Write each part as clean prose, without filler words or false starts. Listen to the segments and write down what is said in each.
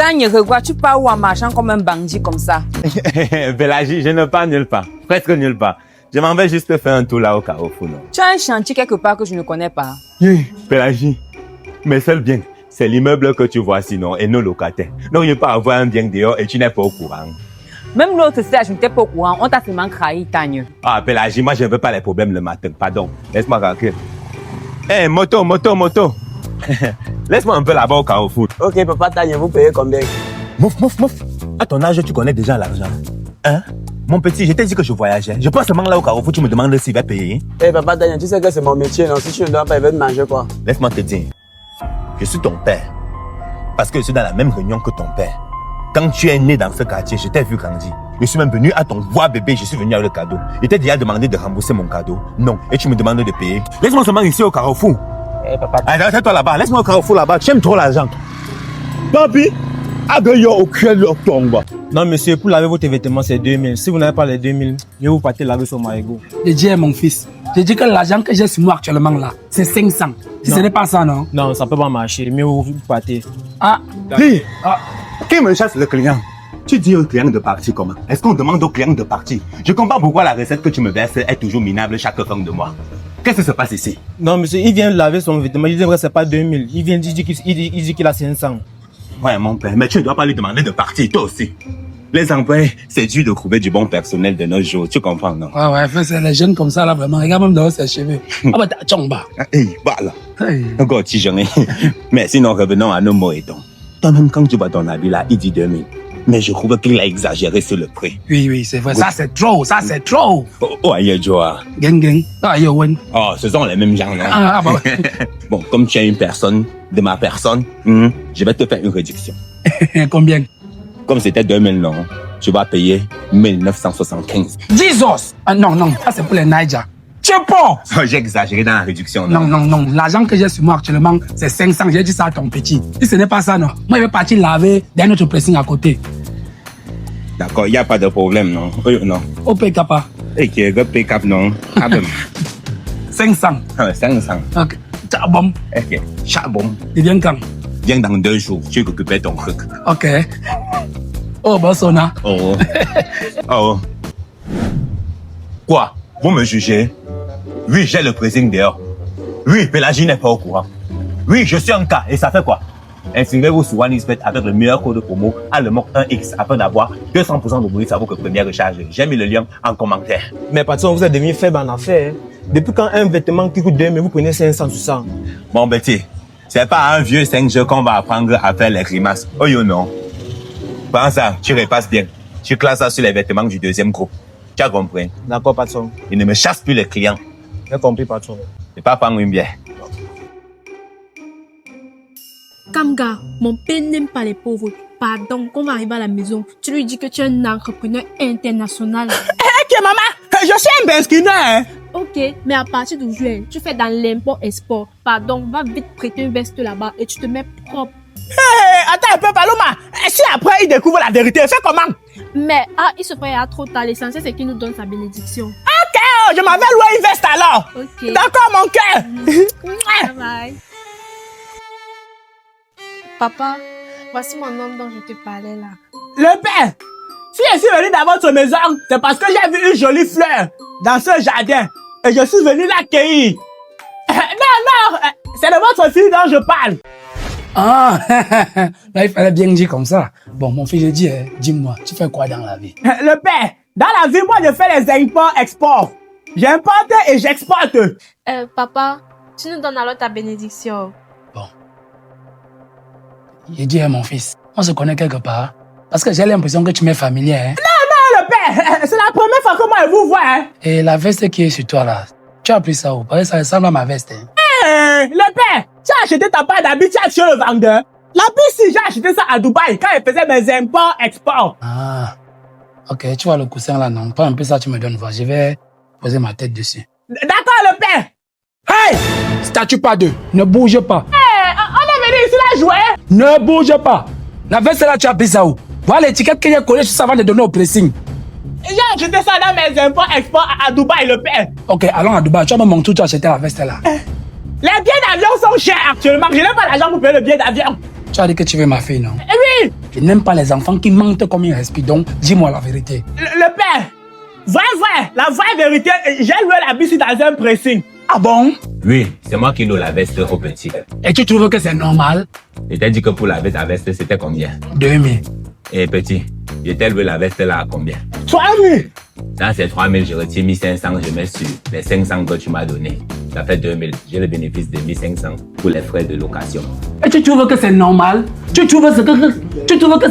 Tanya, regarde, tu pars où en marchant comme un bandit comme ça? Pélagie, je ne pars nulle part. Presque nulle part. Je m'en vais juste faire un tour là au Carrefour. Non? Tu as un chantier quelque part que je ne connais pas. Pélagie, mes seuls biens, c'est l'immeuble que tu vois sinon et nos locataires. Donc, je peux avoir un bien dehors et tu n'es pas au courant. Même l'autre, c'est je n'étais pas au courant. On t'a seulement trahi, Tanya. Ah, Pélagie, moi, je ne veux pas les problèmes le matin. Pardon. Laisse-moi tranquille. Hé, moto. Laisse-moi un peu là-bas au Carrefour. Ok, papa Tanya, vous payez combien? Mouf. À ton âge, tu connais déjà l'argent. Hein? Mon petit, je t'ai dit que je voyageais. Je passe seulement là au Carrefour, tu me demandes s'il va payer. Eh, papa Tanya, tu sais que c'est mon métier, non? Si tu ne dois pas, il va te manger quoi? Laisse-moi te dire. Je suis ton père. Parce que je suis dans la même réunion que ton père. Quand tu es né dans ce quartier, je t'ai vu grandir. Je suis même venu à ton voir bébé, je suis venu avec le cadeau. Je t'ai déjà demandé de rembourser mon cadeau. Non. Et tu me demandes de payer. Laisse-moi seulement ici au Carrefour. Eh, papa. Allez, arrête-toi là-bas. Laisse-moi au Carrefour là-bas. Tu aimes trop l'argent. Papi, Non, monsieur, pour laver votre vêtement, c'est 2000. Si vous n'avez pas les 2000, je vais vous partez laver sur Maïgo. Je dis à mon fils, je dis que l'argent que j'ai sur moi actuellement là, c'est 500. Si Non. ce n'est pas ça, non? Non, ça peut pas marcher. Mieux vous partez. Ah, qui me chasse le client? Tu dis au client de partir comment? Est-ce qu'on demande au client de partir? Je comprends pourquoi la recette que tu me verses est toujours minable chaque fin de mois. Qu'est-ce qui se passe ici? Non, monsieur, il vient laver son vêtement. Il dit que c'est pas 2000. Il vient dire qu'il a 500. Ouais, mon père, mais tu ne dois pas lui demander de partir, toi aussi. Les employés, c'est dur de trouver du bon personnel de nos jours, tu comprends, non? ouais, c'est les jeunes comme ça là, vraiment. Regarde même dans ses cheveux. Ah, bah, t'as bas. Hey, voilà. Hey. Encore petit jeune. Mais sinon, revenons à nos mots et donc. Toi-même, quand tu vois ton habit là, il dit 2000. Mais je trouve qu'il a exagéré sur le prix. Oui, c'est vrai. Ça, c'est trop. Oh, aïe, Joa. Gang. Ah, yo, wen. Oh, ce sont les mêmes gens, non? Ah, bah. Bon, comme tu es une personne de ma personne, je vais te faire une réduction. Combien? Comme c'était 2000, non? Tu vas payer 1975. Jesus! Ah, non, ça c'est pour les Niger. Tu es pas! Oh, j'ai exagéré dans la réduction, non? Non. L'argent que j'ai sur moi actuellement, c'est 500. J'ai dit ça à ton petit. Si ce n'est pas ça, non. Moi, je vais partir laver d'un autre pressing à côté. D'accord, il n'y a pas de problème, non? Oui, non. Au Pekapa. Et qui est pick-up, non? Ah ben. 500. 500. Ok. Tchabom. Ok. Charbon. Il vient quand? Viens dans 2 jours, tu récupères ton truc. Ok. Oh, Bossona. Oh. Oh. Quoi? Vous me jugez? Oui, j'ai le pressing dehors. Oui, Pélagie n'est pas au courant. Oui, je suis en cas. Et ça fait quoi? Inscrivez-vous sur OneXBet avec le meilleur code promo ALEMOC 1X afin d'avoir 200% de bonus à votre première recharge. J'ai mis le lien en commentaire. Mais patron, vous êtes devenu faible en affaires. Depuis quand un vêtement qui coûte 2000, vous prenez 500 sur ça? Bon, Betty, c'est pas un vieux 5G qu'on va apprendre à faire les grimaces. Oh, yo, non. Prends ça, tu repasses bien. Tu classes ça sur les vêtements du deuxième groupe. Tu as compris? D'accord, patron. Il ne me chasse plus les clients. J'ai compris, patron. Je pas prendre une bière. Kamga, mon père n'aime pas les pauvres. Pardon, quand on va arriver à la maison, tu lui dis que tu es un entrepreneur international. Ok, maman, je suis un besquineur, hein. Ok, mais à partir d'aujourd'hui, tu fais dans l'import-export. Pardon, va vite prêter une veste là-bas et tu te mets propre. Attends un peu, Paloma. Si après il découvre la vérité, fais comment? Mais il se fait trop tard. L'essentiel, c'est qu'il nous donne sa bénédiction. Ok, je m'avais loué une veste alors. Ok. D'accord, mon cœur. Bye bye. Papa, voici mon homme dont je te parlais là. Le père, si je suis venu dans votre maison, c'est parce que j'ai vu une jolie fleur dans ce jardin. Et je suis venu l'accueillir. Non, c'est de votre fille dont je parle. Ah, là, il fallait bien dire comme ça. Bon, mon fils, je dis, dis-moi, tu fais quoi dans la vie? Le père, dans la vie, moi, je fais les imports-exports. J'importe et j'exporte. Papa, tu nous donnes alors ta bénédiction. Bon. Je dis à mon fils, on se connaît quelque part. Parce que j'ai l'impression que tu m'es familier, hein. Non, le père, c'est la première fois que moi je vous vois, hein. Et la veste qui est sur toi là, tu as pris ça où? Parce que ça ressemble à ma veste, hein. Le père, tu as acheté ta part d'habit, tu as tué le vendeur. L'habit, si j'ai acheté ça à Dubaï quand je faisais mes imports-exports. Ah, ok, tu vois le coussin là, non? Pas un peu ça, tu me donnes voir. Je vais poser ma tête dessus. D'accord, le père. Hey! Statue pas deux, ne bouge pas. On est venu ici là jouer. Ne bouge pas. La veste là, tu as pris ça où? Voilà l'étiquette que j'ai collée sur ça avant de donner au pressing. J'ai acheté ça dans mes imports-exports à Dubaï, le père. Ok, allons à Dubaï. Tu vas me montrer où tu as acheté la veste là. Les billets d'avion sont chers actuellement. Je n'ai pas l'argent pour payer le billet d'avion. Tu as dit que tu veux ma fille, non? Eh oui, Je n'aime pas les enfants qui mentent comme ils respirent. Donc, dis-moi la vérité. Le père, la vraie vérité, j'ai loué la bise dans un pressing. Ah bon? Oui, c'est moi qui loue la veste au petit. Et tu trouves que c'est normal? Je t'ai dit que pour laver ta veste, c'était combien? 2000. Et petit, je t'ai loué la veste là à combien? 3000. Dans ces 3000, je retire 1500, je mets sur les 500 que tu m'as donné. Ça fait 2000. J'ai le bénéfice de 1500 pour les frais de location. Et tu trouves que c'est normal? Tu trouves que ce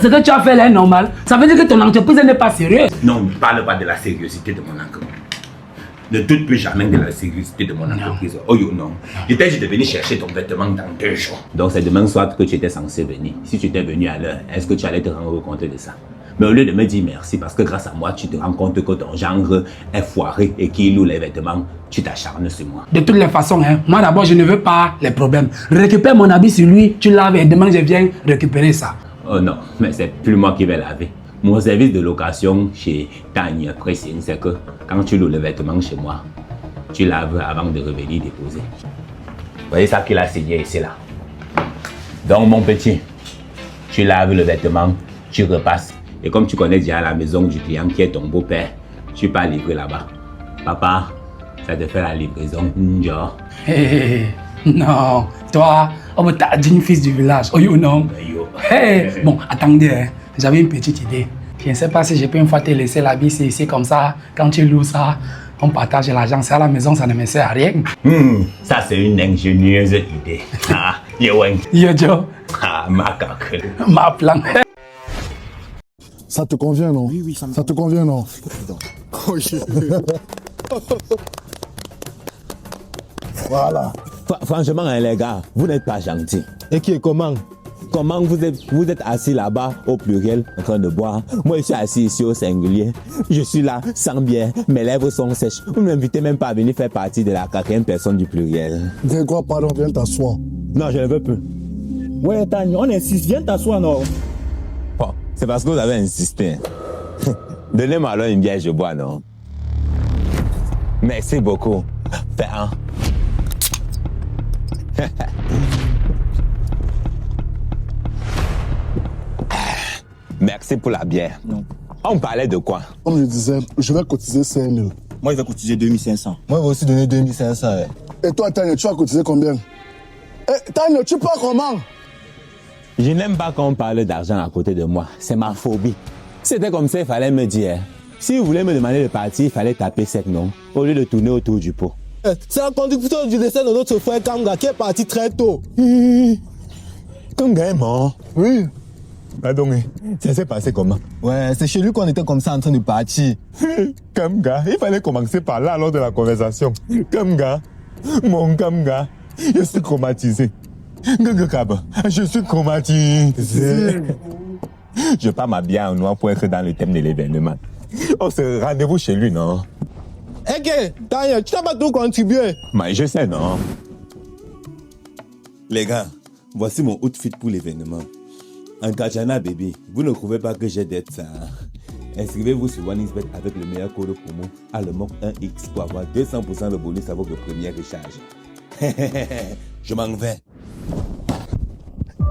que tu as fait là est normal? Ça veut dire que ton entreprise n'est pas sérieuse? Non, ne parle pas de la sérieuxité de mon entreprise. Ne doute plus jamais de la sérieuxité de mon entreprise. Oh yo, non. Je t'ai dit de venir chercher ton vêtement dans 2 jours. Donc c'est demain soir que tu étais censé venir. Si tu étais venu à l'heure, est-ce que tu allais te rendre compte de ça? Mais au lieu de me dire merci, parce que grâce à moi, tu te rends compte que ton gendre est foiré et qu'il loue les vêtements, tu t'acharnes sur moi. De toutes les façons, hein, moi d'abord, je ne veux pas les problèmes. Récupère mon habit sur lui, tu laves et demain, je viens récupérer ça. Oh non, mais c'est plus moi qui vais laver. Mon service de location chez Tanya Pressing, c'est que quand tu loues les vêtements chez moi, tu laves avant de revenir déposer. Vous voyez ça qu'il a signé ici là. Donc mon petit, tu laves le vêtement, tu repasses. Et comme tu connais déjà la maison du client qui est ton beau-père, tu pars livrer là-bas. Papa, ça te fait la livraison. Genre. Hey, non, toi, on me t'a dit fils du village. Oh you non. Hey, bon, attendez, hein. J'avais une petite idée. Je ne sais pas si je peux une fois te laisser la bise ici comme ça. Quand tu loues ça, on partage l'argent. C'est à la maison, ça ne me sert à rien. Ça c'est une ingénieuse idée. Ah, yo, Joe. Ah, ma caque. Ma plan. Ça te convient, non? Oui, Ça te convient, non? Voilà. Franchement, hein, les gars, vous n'êtes pas gentils. Et qui est comment? Comment vous êtes assis là-bas au pluriel en train de boire? Moi, je suis assis ici au singulier. Je suis là sans bière, mes lèvres sont sèches. Vous ne m'invitez même pas à venir faire partie de la 4e personne du pluriel. Grégoire, pardon, viens t'asseoir. Non, je ne veux plus. Ouais, Tanya, on insiste, viens t'asseoir, non? Bon, c'est parce que vous avez insisté. Donnez-moi alors une bière, je bois, non? Merci beaucoup. Fais un. Merci pour la bière. Non. On parlait de quoi? Comme je disais, je vais cotiser 5 000. Moi, je vais cotiser 2500. Moi, je vais aussi donner 2500. Et toi, Tanya, tu vas cotiser combien? Tanya, tu pars comment? Je n'aime pas qu'on parle d'argent à côté de moi. C'est ma phobie. C'était comme ça, il fallait me dire. Si vous voulez me demander de partir, il fallait taper sec, non? Au lieu de tourner autour du pot. C'est la conduction du décès de notre frère Kamga qui est parti très tôt. Kamga est mort. Oui. Pardon, ça s'est passé comment? Ouais, c'est chez lui qu'on était comme ça en train de partir. Kamga, il fallait commencer par là lors de la conversation. Kamga, mon Kamga, je suis traumatisé. Je suis traumatisé. Je pars m'habiller en noir pour être dans le thème de l'événement. On se rendez-vous chez lui, non? Ok, Tanya, tu n'as pas tout contribué. Mais je sais, non? Les gars, voici mon outfit pour l'événement. En Kajana baby, vous ne trouvez pas que j'ai d'être ça? Inscrivez-vous sur OneXBet avec le meilleur code promo ALEMOC 1X pour avoir 200% de bonus à votre premier recharge. Je m'en vais.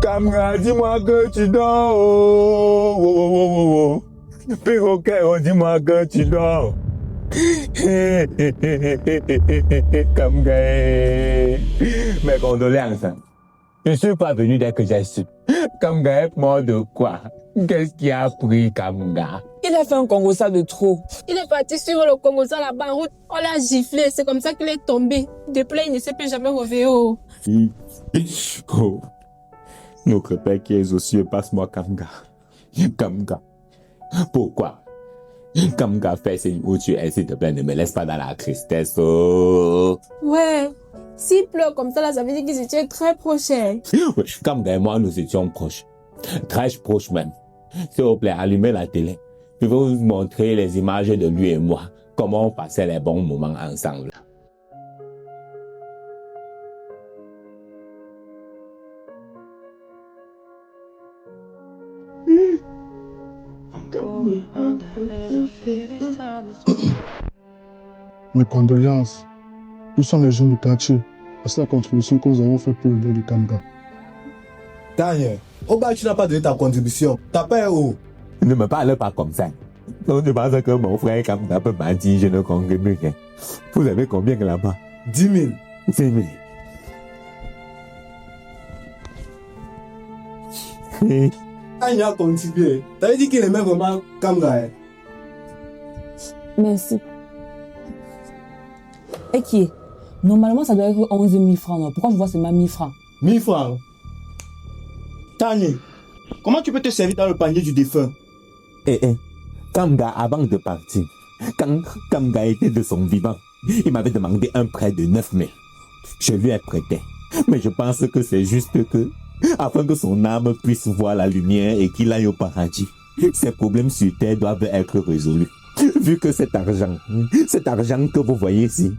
Kamga, dis-moi que tu dors. Oh, oh, oh, oh, oh. Perroquet, oh, dis-moi que tu dors. Kamga, mes condoléances. Je suis pas venu dès que j'ai su. Kamga est mort de quoi? Qu'est-ce qui a pris Kamga? Il a fait un Congo-ça de trop. Il est parti suivre le Congo-ça là-bas en route. On l'a giflé. C'est comme ça qu'il est tombé. Depuis là, il ne s'est plus jamais réveillé. Oh. Oh. Notre Père qui est aux cieux, passe-moi Kamga. Kamga. Pourquoi? Kamga, fais signe où tu es, s'il te plaît, ne me laisse pas dans la tristesse. Oh. Ouais. S'il pleure comme ça, là, ça veut dire qu'ils étaient très proches. Oui, Kamga et moi, nous étions proches. Très proches même. S'il vous plaît, allumez la télé. Je vais vous montrer les images de lui et moi. Comment on passait les bons moments ensemble. Mes condoléances. Nous sommes les jeunes du quartier. C'est la contribution que nous avons faite pour le deuil du Kamga. Daniel, au bas, tu n'as pas donné ta contribution. T'as pas un haut. Ne me parle pas comme ça. Donc tu penses que mon frère Kamga peut mentir, je ne contribue rien. Vous avez combien là-bas? 10 000. 5 000. Daniel a contribué. T'avais dit qu'il aimait vraiment Kamga. Merci. Et qui est? Normalement, ça doit être 11 000 francs. Non? Pourquoi je vois seulement 1000 francs? 1000 francs. Daniel, comment tu peux te servir dans le panier du défunt? Kamga, avant de partir, quand Kamga était de son vivant, il m'avait demandé un prêt de 9 000. Je lui ai prêté. Mais je pense que c'est juste que, afin que son âme puisse voir la lumière et qu'il aille au paradis, ses problèmes sur terre doivent être résolus. Vu que cet argent que vous voyez ici,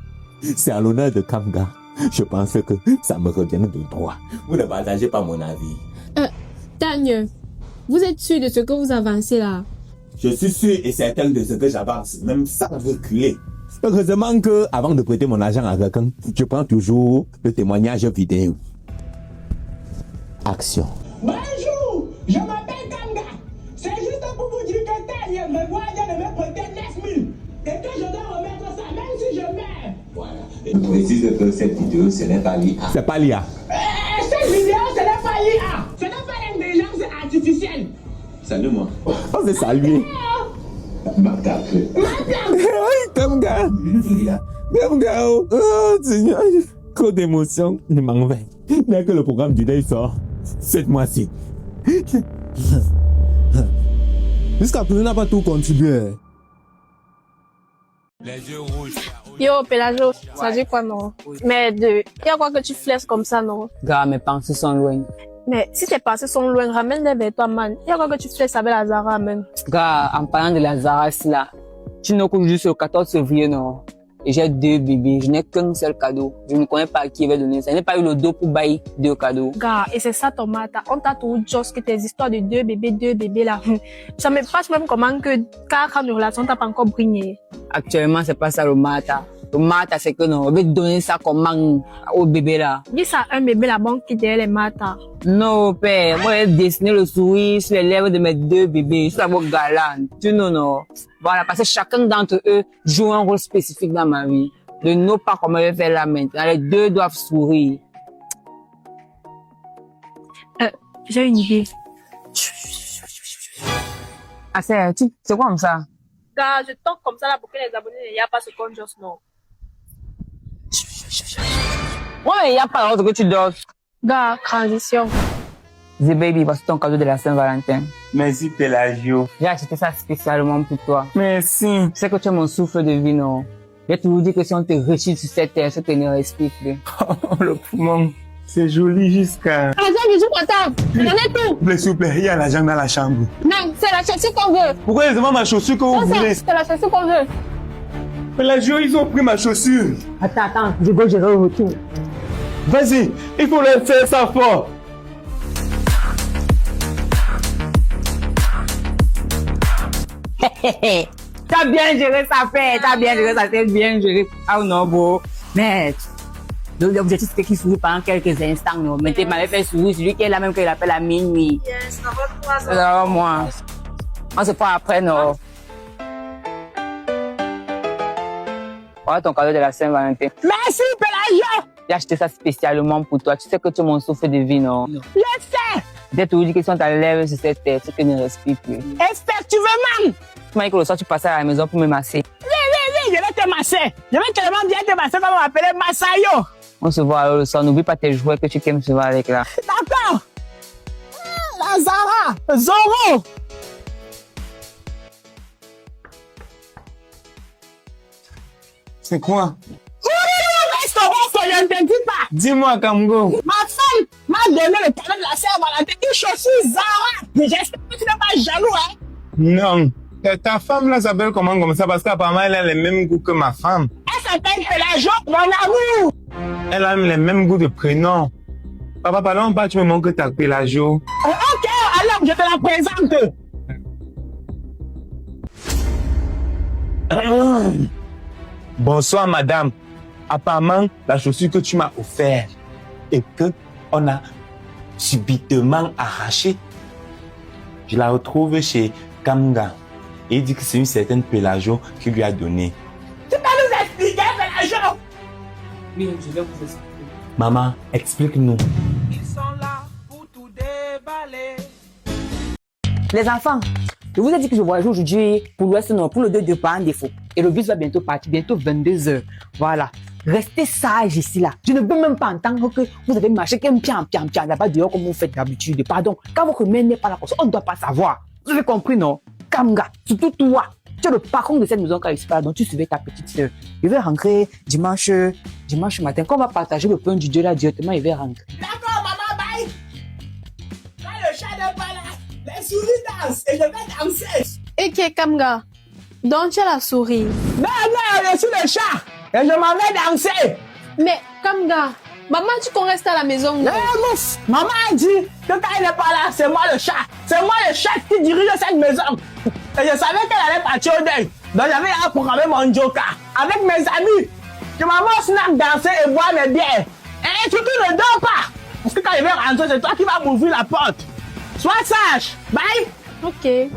c'est à l'honneur de Kamga, je pense que ça me revient de droit. Vous ne partagez pas mon avis. Daniel, vous êtes sûr de ce que vous avancez là? Je suis sûr et certain de ce que j'avance, même sans reculer. Heureusement que, avant de prêter mon argent à quelqu'un, je prends toujours le témoignage vidéo. Action. Bonjour, je m'appelle Kamga. C'est juste pour vous dire que Daniel me voit de me prêter 9 000 et que je dois remettre ça même si je meurs. Voilà. Et je précise que cette vidéo, ce n'est pas l'IA. C'est pas l'IA. Cette vidéo, ce n'est pas l'IA. Ce n'est pas l'intelligence artificielle. Salut-moi. Oh, c'est salué. Kamga. Kamga. Kamga. Oh, Seigneur. Trop d'émotions. Je m'en vais. Dès que le programme du Day sort, cette mois-ci. Jusqu'à présent, n'a pas tout contribué. Yo, Pélago, ça dit quoi, non? Mais il y a quoi que tu flèches comme ça, non? Gars, mes pensées sont loin. Mais si tes pensées sont loin, ramène-les vers toi, man. Il y a quoi que tu flèches avec la Zara, man? Gars, en parlant de la Zara, là, tu n'as qu'aujourd'hui sur le 14 février, non? Et j'ai 2 bébés, je n'ai qu'un seul cadeau. Je ne connais pas à qui il va donner ça. Je n'ai pas eu le dos pour bailler 2 cadeaux. Gars, et c'est ça ton mata. On t'a tout juste que tes histoires de 2 bébés là. Ça me passe même comment que quand une relation t'a pas encore brillé. Actuellement, c'est pas ça le mata. Le mata, c'est que non, on veut donner ça comment au bébé là. Dis ça à un bébé là, bon, qui derrière les mata. Non, père, moi, j'ai dessiné le sourire sur les lèvres de mes 2 bébés. Je suis d'abord galant. Tu non. Voilà, parce que chacun d'entre eux joue un rôle spécifique dans ma vie. De ne pas comment je vais faire là maintenant. Les 2 doivent sourire. J'ai une idée. Ah, c'est quoi comme ça? Gars, je toque comme ça là pour que les abonnés n'aient pas ce qu'on juste non. Ouais, il n'y a pas d'autre que tu dors. Gars, transition. The baby, voici ton cadeau de la Saint-Valentin. Merci Pelagio. J'ai acheté ça spécialement pour toi. Merci. Tu sais que tu es mon souffle de vie, non? J'ai toujours dit que si on te rechute sur cette terre, ça te ne respire plus. Oh, le poumon. C'est joli jusqu'à... Argent, je suis content. J'en ai tout. S'il vous plaît, il y a l'argent dans la chambre. Non, c'est la chaussure qu'on veut. Pourquoi ils demandent ma chaussure que vous voulez? C'est la chaussure qu'on veut. Pelagio, ils ont pris ma chaussure. Attends, je vais gérer le retour. Vas-y, il faut leur faire ça fort. T'as bien géré ça, fait. T'as bien géré ça, c'est bien géré. Ah non, beau. Mais l'objectif c'était qu'il sourit pendant quelques instants, non? Mais tu m'avais fait sourire, celui qui est là même qu'il appelle à minuit. Yes, ça va pour C'est vraiment moi. On se prend après, non? Voilà ton cadeau de la Saint-Valentin. Merci, Pelagio. J'ai acheté ça spécialement pour toi. Tu sais que tu es mon souffle de vie, non? Je sais. J'ai toujours dit que si on t'enlève sur cette terre, tu ne respires plus. Effectivement. Tu m'as dit que le soir, tu passais à la maison pour me masser. Oui, je vais te masser. Je vais tellement bien te masser qu'on va m'appeler Massayo. On se voit alors le soir. N'oublie pas tes jouets que tu aimes se voir avec là. D'accord. La Zara. Zoro. C'est quoi? Je ne te dis pas. Dis-moi, Kamgo. Ma femme m'a donné le cadeau de la Saint-Valentin, une chaussure Zara. J'espère que tu n'es pas jaloux, hein? Non. Ta femme là s'appelle comment comme ça? Parce qu'apparemment elle a les mêmes goûts que ma femme. Elle s'appelle Pelagio, mon amour. Elle a les mêmes goûts de prénom. Papa, pardon, pas tu me montres ta Pelagio. Ok, alors je te la présente. Bonsoir madame. Apparemment, la chaussure que tu m'as offerte et que on a subitement arrachée. Je la retrouve chez Kamga. Et il dit que c'est une certaine Pélago qui lui a donné. Tu peux nous expliquer, Pélago? Oui, je vais vous expliquer. Maman, explique-nous. Ils sont là pour tout déballer. Les enfants, je vous ai dit que je voyage aujourd'hui pour l'Ouest Nord, pour le 2 de pas en défaut. Et le bus va bientôt partir, bientôt 22h. Voilà. Restez sages ici, là. Je ne peux même pas entendre que vous avez marché qu'un pian là-bas dehors comme vous faites d'habitude. Pardon, quand votre mère n'est pas là, on ne doit pas savoir. Vous avez compris, non? Kamga, surtout toi. Tu es le patron de cette maison quand il se parle, donc tu suivais ta petite sœur. Il va rentrer dimanche matin. Quand on va partager le pain du Dieu là directement, il va rentrer. D'accord, maman, bye. Quand le chat n'est pas là, les souris dansent et je vais danser. Ok, Kamga. Donc tu as la souris. Non, je suis le chat et je m'en vais danser. Mais Kamga, maman, tu qu'on reste à la maison. Non? Mouf, maman a dit que quand elle n'est pas là, c'est moi le chat. C'est moi le chat qui dirige cette maison. Et je savais qu'elle allait partir au deuil. Donc j'avais à programmer mon joker avec mes amis. Que maman snack danser et boire mes bières. Et surtout ne dors pas. Parce que quand je vais rentrer, c'est toi qui vas m'ouvrir la porte. Sois sage. Bye. Ok.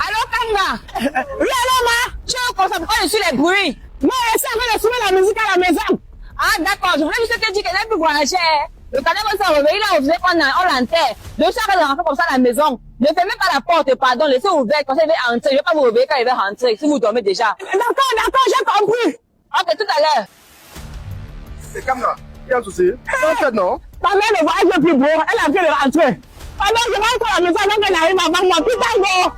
Allô, Kamga? Oui, allô, ma? Tu es concentré sur les bruits. Moi, je suis en train de soumettre la musique à la maison. Ah, d'accord. Je voulais juste te dire qu'elle n'a plus voyager. Le cadet va se réveiller là, on faisait qu'on l'enterre. Le chat va rentrer comme ça à la maison. Ne fermez pas la porte, pardon. Laissez ouverte. Quand il va rentrer, je vais pas vous réveiller quand il va rentrer. Si vous dormez déjà. D'accord, j'ai compris. Ok, tout à l'heure. C'est comme là. Il y a un souci. Non. Ta mère ne voyage le plus beau. Elle a fait le rentrer. Pendant que je rentre à la maison, donc elle arrive avant moi. Putain, gros.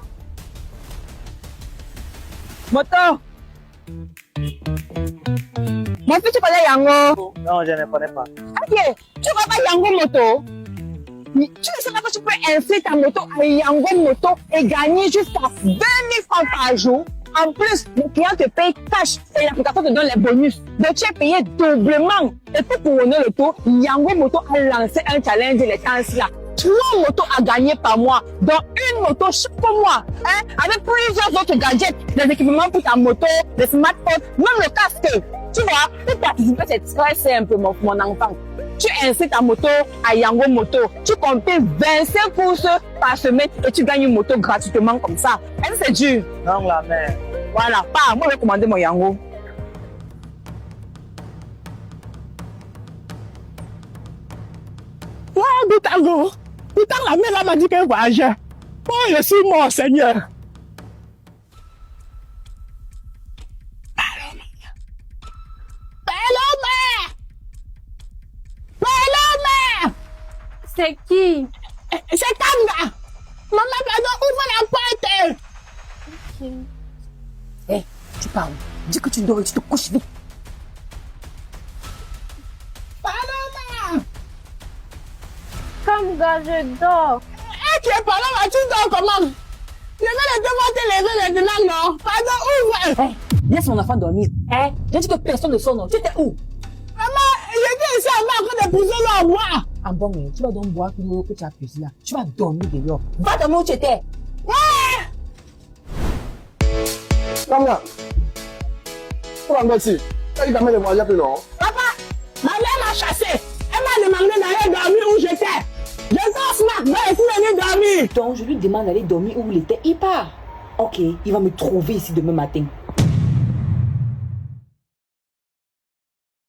Moto. Mon fils, tu connais Yango? Non, je ne connais pas. Ok, tu vois pas Yango Moto? Tu ne sais pas que tu peux inscrire ta moto à Yango Moto et gagner jusqu'à 20 000 francs par jour. En plus, le client te paye cash et l'application te donne les bonus. Donc tu es payé doublement. Et pour couronner le tout, Yango Moto a lancé un challenge les temps là. 3 motos à gagner par mois, dont une moto chaque mois, hein, avec plusieurs autres gadgets, des équipements pour ta moto, des smartphones, même le casque. Tu vois, pour participer, c'est très simple, mon enfant. Tu inscris ta moto à Yango Moto, tu complètes 25 courses par semaine et tu gagnes une moto gratuitement comme ça. Est-ce que c'est dur? Non, la mère. Voilà, pas, moi je vais commander mon Yango. Wow, Boutango! Pourtant, la mère m'a dit qu'elle voyageait. Oh, je suis mort, Seigneur. C'est qui? C'est Kamga! Maman, pardon, ouvre la porte! Hé, tu parles. Dis que tu dors et tu te couches vite. Pardon, Kamga, je dors. tu es pas là, tu dors comment? Je vais devoir te lever maintenant, non? Pardon, ouvre! Laisse mon enfant dormir. J'ai dit que personne ne sort, non. Tu étais où? Maman, j'étais ici en train de pousser l'eau à boire. Ah bon, mais tu vas donc boire tout l'eau que tu as pris là. Tu vas dormir dehors. Va dormir où tu étais. Ouais! Kamga. Pour en ici. Elle permet de voyager plus long. Papa, ma mère m'a chassé. Elle m'a demandé d'aller dormir où j'étais. Je dors snack, mais elle est venue dormir. Donc, je lui demande d'aller dormir où il était. Il part. Ok, il va me trouver ici demain matin.